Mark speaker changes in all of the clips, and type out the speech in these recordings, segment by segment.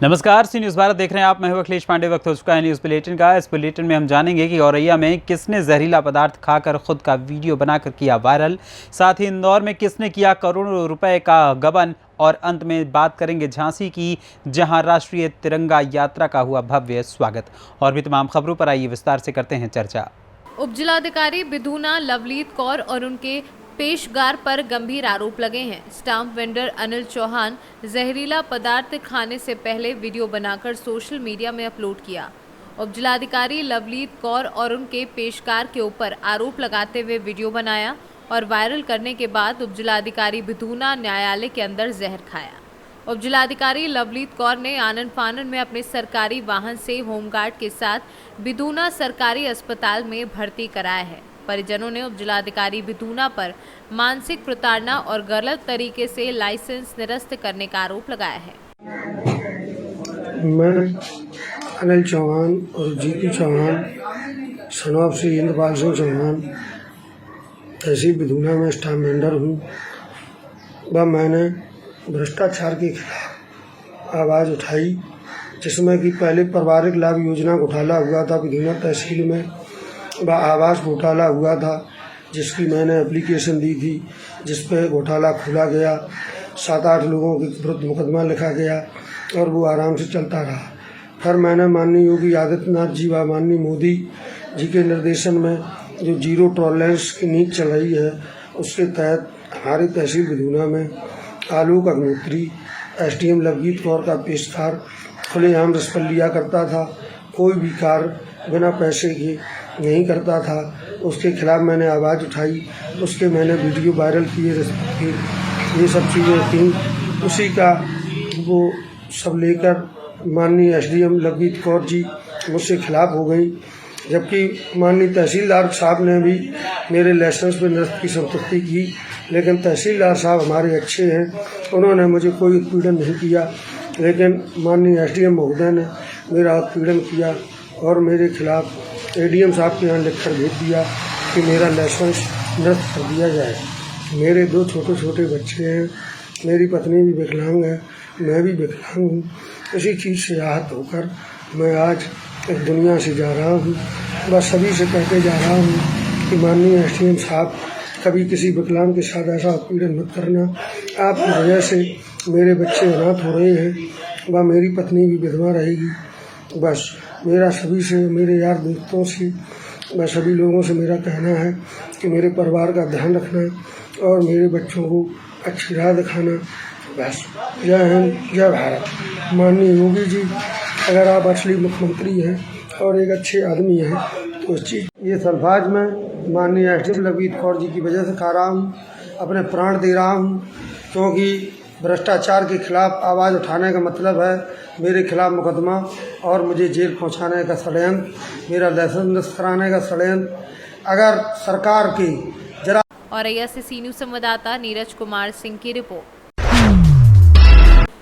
Speaker 1: नमस्कार, सी न्यूज़ भारत देख रहे हैं आप। मैं हूं अखिलेश पांडे। वक्त हो चुका है न्यूज़ बुलेटिन का। इस बुलेटिन में हम जानेंगे कि औरैया में किसने जहरीला पदार्थ खाकर खुद का वीडियो बनाकर किया वायरल, साथ ही इंदौर में किसने किया करोड़ों रुपए का गबन, और अंत में बात करेंगे झांसी की, जहां राष्ट्रीय तिरंगा यात्रा का हुआ भव्य स्वागत। और भी तमाम खबरों पर आइए विस्तार से करते हैं चर्चा।
Speaker 2: उपजिलाधिकारी बिधूना लवलीत कौर और उनके पेशगार पर गंभीर आरोप लगे हैं। स्टाम्प वेंडर अनिल चौहान जहरीला पदार्थ खाने से पहले वीडियो बनाकर सोशल मीडिया में अपलोड किया। उपजिलाधिकारी लवलीत कौर और उनके पेशगार के ऊपर आरोप लगाते हुए वीडियो बनाया और वायरल करने के बाद उपजिलाधिकारी बिधूना न्यायालय के अंदर जहर खाया। उपजिलाधिकारी लवलीत कौर ने आनन फानन में अपने सरकारी वाहन से होमगार्ड के साथ बिधूना सरकारी अस्पताल में भर्ती कराया है। परिजनों ने उपजिलाधिकारी बिधूना पर मानसिक प्रताड़ना और गलत तरीके से लाइसेंस निरस्त करने का आरोप लगाया है।
Speaker 3: मैं अनिल चौहान और जीतू चौहान, सनॉफ श्री इंद्रपाल सिंह चौहान, तहसील बिधूना में स्टाम्प वेंडर हूँ। वह मैंने भ्रष्टाचार के खिलाफ आवाज़ उठाई, जिसमें कि पहले पारिवारिक लाभ योजना घोटाला हुआ था बिधूना तहसील में, वह आवास घोटाला हुआ था जिसकी मैंने एप्लीकेशन दी थी, जिस पर घोटाला खोला गया। 7-8 लोगों के विरुद्ध मुकदमा लिखा गया और वो आराम से चलता रहा। फिर मैंने माननीय योगी आदित्यनाथ जी व माननीय मोदी जी के निर्देशन में जो जीरो टॉलरेंस की नीति चल रही है, उसके तहत हमारी तहसील बिधूना में आलोक अग्निहोत्री SDM लवलीत कौर का पेशकार खुलेआम रिश्वत लिया करता था। कोई भी कार्य बिना पैसे के नहीं करता था। उसके खिलाफ मैंने आवाज़ उठाई, उसके मैंने वीडियो वायरल किए, रिश्वत के ये सब चीज़ें थी। उसी का वो सब लेकर माननीय SDM लवलीत कौर जी मुझसे खिलाफ हो गई, जबकि माननीय तहसीलदार साहब ने भी मेरे लाइसेंस पर निरस्त की संपत्ति की। लेकिन तहसीलदार साहब हमारे अच्छे हैं, उन्होंने मुझे कोई उत्पीड़न नहीं किया, लेकिन माननीय SDM महोदय ने मेरा उत्पीड़न किया और मेरे खिलाफ ADM साहब के यहाँ लिख कर भेज दिया कि मेरा लाइसेंस निरस्त कर दिया जाए। मेरे 2 छोटे छोटे बच्चे हैं, मेरी पत्नी भी विकलांग है, मैं भी विकलांग हूँ। इसी चीज़ से आहत होकर मैं आज इस दुनिया से जा रहा हूँ। बस सभी से कहते जा रहा हूँ कि माननीय SDM साहब, कभी किसी विकलांग के साथ ऐसा उत्पीड़न मत करना। आपकी वजह से मेरे बच्चे अनाथ हो रहे हैं व मेरी पत्नी भी विधवा रहेगी। बस मेरा सभी से, मेरे यार दोस्तों से, व सभी लोगों से मेरा कहना है कि मेरे परिवार का ध्यान रखना और मेरे बच्चों को अच्छी राह दिखाना। बस जय हिंद, जय भारत। माननीय योगी जी, अगर आप असली मुख्यमंत्री हैं और एक अच्छे आदमी हैं तो इस चीज़ ये सल्फाज में माननीय SDM लवलीत कौर जी की वजह से खा रहा हूँ, अपने प्राण दे रहा हूँ, क्योंकि भ्रष्टाचार के खिलाफ आवाज़ उठाने का मतलब है मेरे खिलाफ मुकदमा और मुझे जेल पहुंचाने का षड्यंत्र, मेरा लाइसेंस निरस्त कराने का षड्यंत्र। अगर सरकार की जरा।
Speaker 2: औरैया से सी न्यूज़ संवाददाता नीरज कुमार सिंह की रिपोर्ट।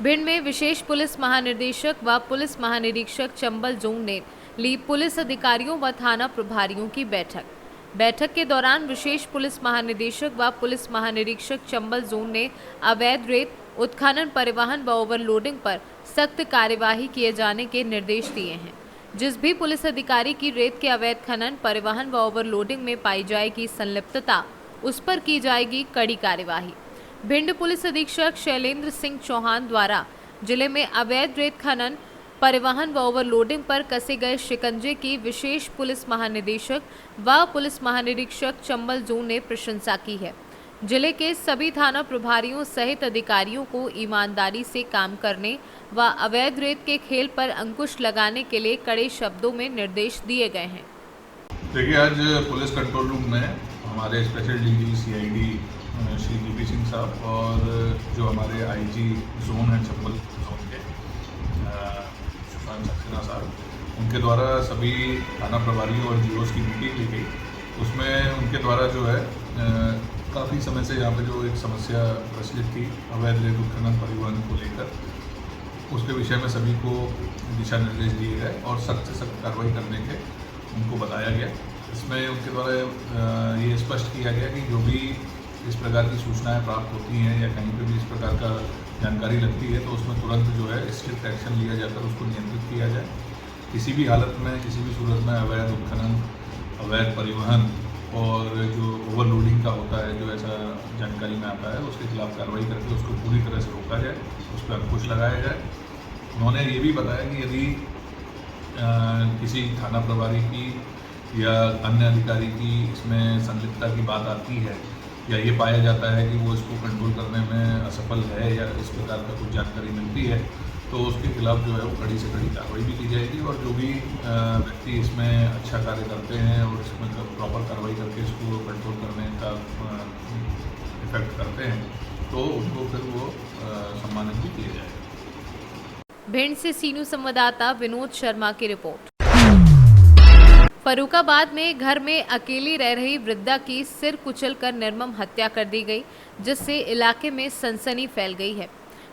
Speaker 2: भिंड में विशेष पुलिस महानिदेशक व पुलिस महानिरीक्षक चंबल जोन ने ली पुलिस अधिकारियों व थाना प्रभारियों की बैठक के दौरान विशेष पुलिस महानिदेशक व पुलिस महानिरीक्षक चंबल जोन ने अवैध रेत उत्खनन, परिवहन व ओवरलोडिंग पर सख्त कार्यवाही किए जाने के निर्देश दिए हैं। जिस भी पुलिस अधिकारी की रेत के अवैध खनन, परिवहन व ओवरलोडिंग में पाई जाएगी संलिप्तता, उस पर की जाएगी कड़ी कार्यवाही। भिंड पुलिस अधीक्षक शैलेंद्र सिंह चौहान द्वारा जिले में अवैध रेत खनन, परिवहन व ओवरलोडिंग पर कसे गए शिकंजे की विशेष पुलिस महानिदेशक व पुलिस महानिरीक्षक चंबल जोन ने प्रशंसा की है। जिले के सभी थाना प्रभारियों सहित अधिकारियों को ईमानदारी से काम करने व अवैध रेत के खेल पर अंकुश लगाने के लिए कड़े शब्दों में निर्देश दिए गए हैं।
Speaker 4: देखिए, आज पुलिस कंट्रोल रूम में हमारे special DG CID Shri GP Singh साहब और जो हमारे IG जोन है चंबल जोन के सक्सेना साहब, उनके द्वारा सभी थाना प्रभारियों और GOs की मीटिंग ली गई। उसमें उनके द्वारा जो है काफ़ी समय से यहाँ पे जो एक समस्या प्रचलित थी अवैध रेत उत्खनन परिवहन को लेकर, उसके विषय में सभी को दिशा निर्देश दिए गए और सख्त से सख्त कार्रवाई करने के उनको बताया गया। इसमें उनके द्वारा ये स्पष्ट किया गया कि जो भी इस प्रकार की सूचनाएं प्राप्त होती हैं या कहीं पे भी इस प्रकार का जानकारी लगती है तो उसमें तुरंत जो है स्ट्रिक्ट एक्शन लिया जाकर उसको नियंत्रित किया जाए। किसी भी हालत में, किसी भी सूरत में अवैध उत्खनन, अवैध परिवहन और जो ओवरलोडिंग का होता है, जो ऐसा जानकारी में आता है, उसके खिलाफ कार्रवाई करके उसको पूरी तरह से रोका जाए, उस पर अंकुश लगाया जाए। उन्होंने ये भी बताया कि यदि किसी थाना प्रभारी की या अन्य अधिकारी की इसमें संलिप्तता की बात आती है या ये पाया जाता है कि वो इसको कंट्रोल करने में असफल है या इस प्रकार का कुछ जानकारी मिलती है तो उसके खिलाफ जो है वो कड़ी से कड़ी कार्रवाई भी की जाएगी और जो भी व्यक्ति इसमें अच्छा कार्य करते हैं और इसमें प्रॉपर कार्रवाई करके इसको कंट्रोल करने का इफेक्ट करते हैं तो उनको फिर वो सम्मानित भी किया जाएगा।
Speaker 2: भिंड से सीनू संवाददाता विनोद शर्मा की रिपोर्ट। फर्रुखाबाद में घर में अकेली रह रही वृद्धा की सिर कुचलकर निर्मम हत्या कर दी गई, जिससे इलाके में सनसनी फैल गई है।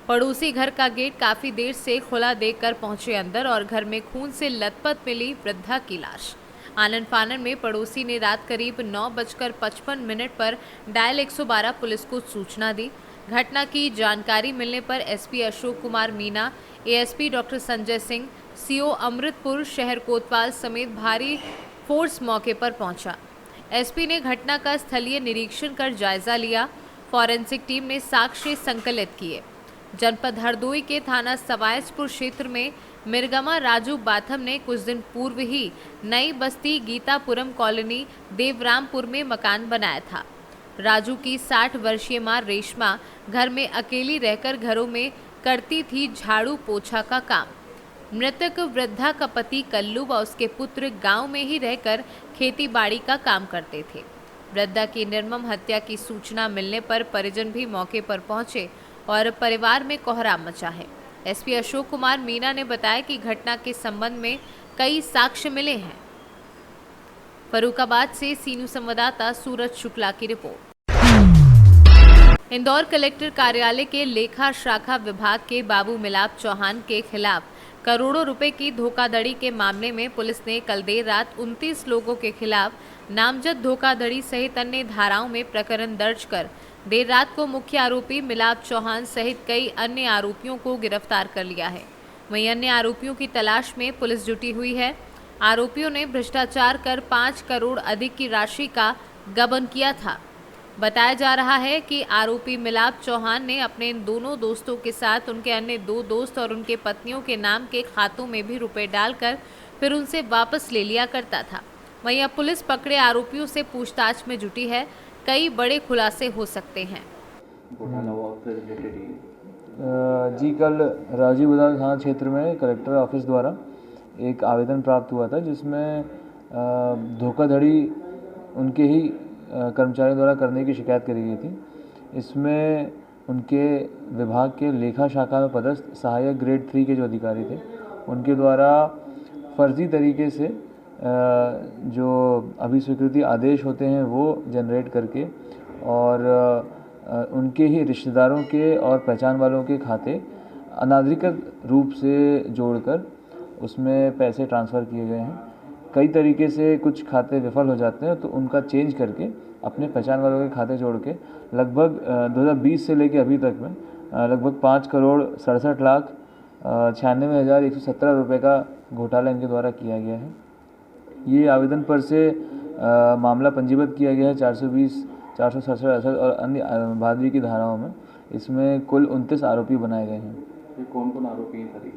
Speaker 2: पड़ोसी घर का गेट काफी देर से खुला देखकर पहुंचे अंदर और घर में खून से लथपथ मिली वृद्धा की लाश। आनन फानन में पड़ोसी ने रात करीब 9:55 पर डायल 112 पुलिस को सूचना दी। घटना की जानकारी मिलने पर SP Ashok Kumar Meena, ASP doctor Sanjay Singh, CO Amritpur शहर कोतवाल समेत भारी फोर्स मौके पर पहुंचा। एसपी ने घटना का स्थलीय निरीक्षण कर जायजा लिया। फॉरेंसिक टीम ने साक्ष्य संकलित किए। जनपद हरदोई के थाना सवायसपुर क्षेत्र में मिर्गमा राजू बाथम ने कुछ दिन पूर्व ही नई बस्ती गीतापुरम कॉलोनी देवरामपुर में मकान बनाया था। राजू की 60 वर्षीय मां रेशमा घर में अकेली रहकर घरों में करती थी झाड़ू पोछा का काम। मृतक वृद्धा का पति कल्लू व उसके पुत्र गांव में ही रहकर खेती बाड़ी का काम करते थे। वृद्धा की निर्मम हत्या की सूचना मिलने पर परिजन भी मौके पर पहुंचे और परिवार में कोहराम मचा है। एसपी अशोक कुमार मीना ने बताया कि घटना के संबंध में कई साक्ष्य मिले हैं। फर्रुखाबाद से सीनू संवाददाता सूरज शुक्ला की रिपोर्ट। इंदौर कलेक्टर कार्यालय के लेखा शाखा विभाग के बाबू मिलाप चौहान के खिलाफ करोड़ों रुपए की धोखाधड़ी के मामले में पुलिस ने कल देर रात 29 लोगों के खिलाफ नामजद धोखाधड़ी सहित अन्य धाराओं में प्रकरण दर्ज कर देर रात को मुख्य आरोपी मिलाप चौहान सहित कई अन्य आरोपियों को गिरफ्तार कर लिया है। वहीं अन्य आरोपियों की तलाश में पुलिस जुटी हुई है। आरोपियों ने भ्रष्टाचार कर 5 करोड़ अधिक की राशि का गबन किया था। बताया जा रहा है कि आरोपी मिलाप चौहान ने अपने इन दोनों दोस्तों के साथ उनके अन्य 2 दोस्त और उनके पत्नियों के नाम के खातों में भी रुपए डालकर फिर उनसे वापस ले लिया करता था। वहीं अब पुलिस पकड़े आरोपियों से पूछताछ में जुटी है। कई बड़े खुलासे हो सकते हैं।
Speaker 5: जी कल राजीव बाजार थाना क्षेत्र में कलेक्टर ऑफिस द्वारा एक आवेदन प्राप्त हुआ था जिसमें धोखाधड़ी उनके ही कर्मचारियों द्वारा करने की शिकायत करी गई थी। इसमें उनके विभाग के लेखा शाखा में पदस्थ सहायक ग्रेड 3 के जो अधिकारी थे उनके द्वारा फर्जी तरीके से जो अभिस्वीकृति आदेश होते हैं वो जनरेट करके और उनके ही रिश्तेदारों के और पहचान वालों के खाते अनाधिकृत रूप से जोड़कर उसमें पैसे ट्रांसफ़र किए गए हैं। कई तरीके से कुछ खाते विफल हो जाते हैं तो उनका चेंज करके अपने पहचान वालों के खाते जोड़ के लगभग 2020 से लेकर अभी तक में लगभग 5,67,96,117 रुपये का घोटाला इनके द्वारा किया गया है। ये आवेदन पर से मामला पंजीबद्ध किया गया है 420, 467 और अन्य भादवी की धाराओं में। इसमें कुल 29 आरोपी बनाए गए हैं।
Speaker 6: ये कौन कौन आरोपी हैं सर?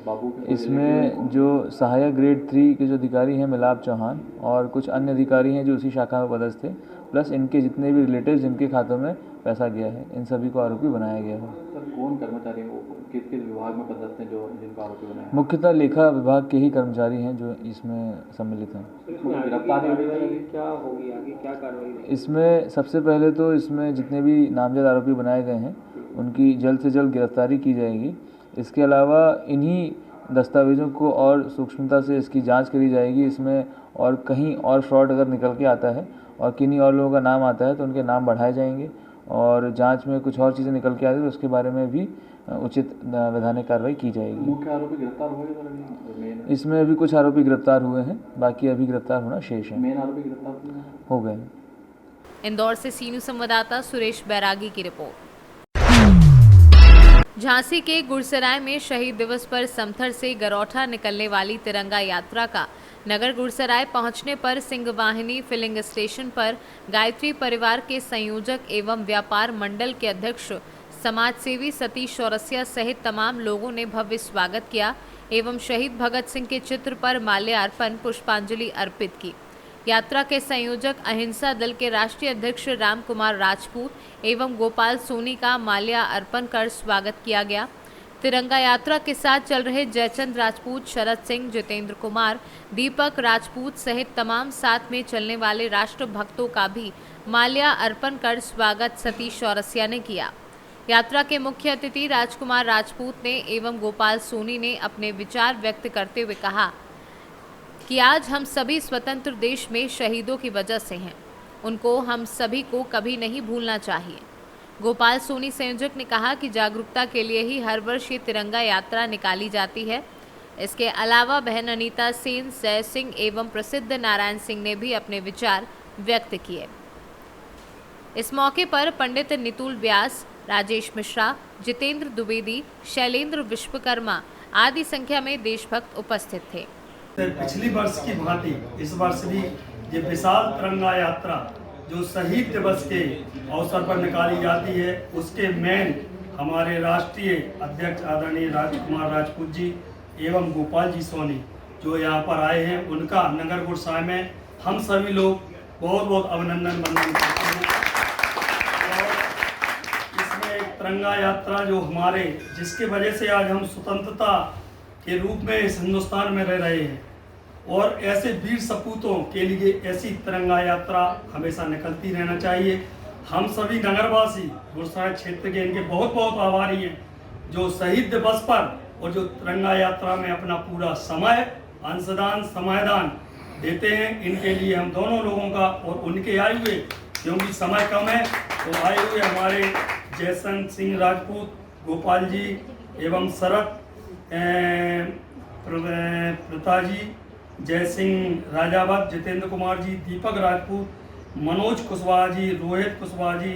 Speaker 6: बाबू के
Speaker 5: इसमें जो सहायक ग्रेड 3 के जो अधिकारी हैं मिलाप चौहान और कुछ अन्य अधिकारी हैं जो उसी शाखा में पदस्थ थे, प्लस इनके जितने भी रिलेटिव्स जिनके खातों में पैसा गया है, इन सभी को आरोपी बनाया गया है।
Speaker 6: सर कौन कर्मचारी हैं, किस किस विभाग में पदस्थ हैं जो जिनको आरोपी बनाया?
Speaker 5: मुख्यतः लेखा विभाग के ही कर्मचारी हैं जो इसमें सम्मिलित हैं।
Speaker 6: गिरफ्तारी क्या होगी, आगे क्या कार्रवाई?
Speaker 5: इसमें सबसे पहले तो इसमें जितने भी नामजद आरोपी बनाए गए हैं उनकी जल्द से जल्द गिरफ्तारी की जाएगी। इसके अलावा इन्हीं दस्तावेज़ों को और सूक्ष्मता से इसकी जांच करी जाएगी। इसमें और कहीं और फ्रॉड अगर निकल के आता है और किन्हीं और लोगों का नाम आता है तो उनके नाम बढ़ाए जाएंगे और जांच में कुछ और चीज़ें निकल के आती है तो उसके बारे में भी उचित वैधानिक कार्रवाई की जाएगी।
Speaker 6: मुख्य आरोपी गिरफ्तार हुए तो
Speaker 5: इसमें अभी कुछ आरोपी गिरफ्तार हुए हैं, बाकी अभी गिरफ्तार होना शेष है।
Speaker 6: मेन आरोपी गिरफ्तार
Speaker 5: हो गए।
Speaker 2: इंदौर से सीनू संवाददाता सुरेश बैरागी की रिपोर्ट। झांसी के गुरसराय में शहीद दिवस पर समथर से गरौठा निकलने वाली तिरंगा यात्रा का नगर गुरसराय पहुंचने पर सिंहवाहिनी फिलिंग स्टेशन पर गायत्री परिवार के संयोजक एवं व्यापार मंडल के अध्यक्ष समाजसेवी सतीश चौरसिया सहित तमाम लोगों ने भव्य स्वागत किया एवं शहीद भगत सिंह के चित्र पर माल्यार्पण पुष्पांजलि अर्पित की। यात्रा के संयोजक अहिंसा दल के राष्ट्रीय अध्यक्ष राम कुमार राजपूत एवं गोपाल सोनी का माल्या अर्पण कर स्वागत किया गया। तिरंगा यात्रा के साथ चल रहे जयचंद राजपूत, शरद सिंह, जितेंद्र कुमार, दीपक राजपूत सहित तमाम साथ में चलने वाले राष्ट्र भक्तों का भी माल्या अर्पण कर स्वागत सतीश चौरसिया ने किया। यात्रा के मुख्य अतिथि राजकुमार राजपूत ने एवं गोपाल सोनी ने अपने विचार व्यक्त करते हुए कहा कि आज हम सभी स्वतंत्र देश में शहीदों की वजह से हैं, उनको हम सभी को कभी नहीं भूलना चाहिए। गोपाल सोनी संयोजक ने कहा कि जागरूकता के लिए ही हर वर्ष ये तिरंगा यात्रा निकाली जाती है। इसके अलावा बहन अनीता सेन, जय सिंह एवं प्रसिद्ध नारायण सिंह ने भी अपने विचार व्यक्त किए। इस मौके पर पंडित नितुल व्यास, राजेश मिश्रा, जितेंद्र द्विवेदी, शैलेंद्र विश्वकर्मा आदि संख्या में देशभक्त उपस्थित थे।
Speaker 7: पिछली वर्ष की भांति इस वर्ष भी ये विशाल तिरंगा यात्रा जो शहीद दिवस के अवसर पर निकाली जाती है, उसके मेन हमारे राष्ट्रीय अध्यक्ष आदरणीय राजकुमार राजपूत जी एवं गोपाल जी सोनी जो यहाँ पर आए हैं, उनका नगर गुरसराय में हम सभी लोग बहुत बहुत अभिनंदन वंदन करते हैं। और इसमें एक तिरंगा यात्रा जो हमारे जिसके वजह से आज हम स्वतंत्रता के रूप में इस हिंदुस्तान में रह रहे हैं और ऐसे वीर सपूतों के लिए ऐसी तिरंगा यात्रा हमेशा निकलती रहना चाहिए। हम सभी नगरवासी गुरसराय क्षेत्र के इनके बहुत बहुत आभारी हैं जो शहीद दिवस पर और जो तिरंगा यात्रा में अपना पूरा समय अंशदान समयदान देते हैं। इनके लिए हम दोनों लोगों का और उनके आए हुए क्योंकि समय कम है तो आए हुए हमारे जयचंद सिंह राजपूत, गोपाल जी एवं शरद प्रताजी, जय सिंह राजावत, जितेंद्र कुमार जी, दीपक राजपूत, मनोज कुशवाहा जी, रोहित कुशवाहा जी,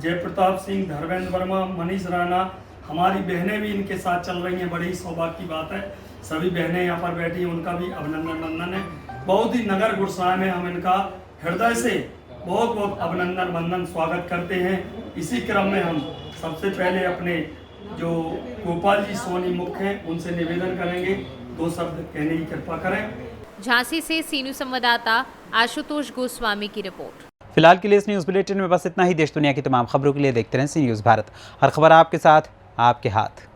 Speaker 7: जय प्रताप सिंह, धर्मेंद्र वर्मा, मनीष राणा, हमारी बहनें भी इनके साथ चल रही हैं। बड़ी सौभाग्य की बात है, सभी बहनें यहाँ पर बैठी हैं, उनका भी अभिनंदन वंदन है। बहुत ही नगर गुरसराय में हम इनका हृदय से बहुत बहुत अभिनंदन वंदन स्वागत करते हैं। इसी क्रम में हम सबसे पहले अपने जो गोपाल जी सोनी मुख्य हैं उनसे निवेदन करेंगे, 2 शब्द कहने की कृपा करें।
Speaker 2: झांसी से सीनू संवाददाता आशुतोष गोस्वामी की रिपोर्ट।
Speaker 1: फिलहाल के लिए इस न्यूज़ बुलेटिन में बस इतना ही। देश दुनिया की तमाम खबरों के लिए देखते रहें सी न्यूज़ भारत। हर खबर आपके साथ, आपके हाथ।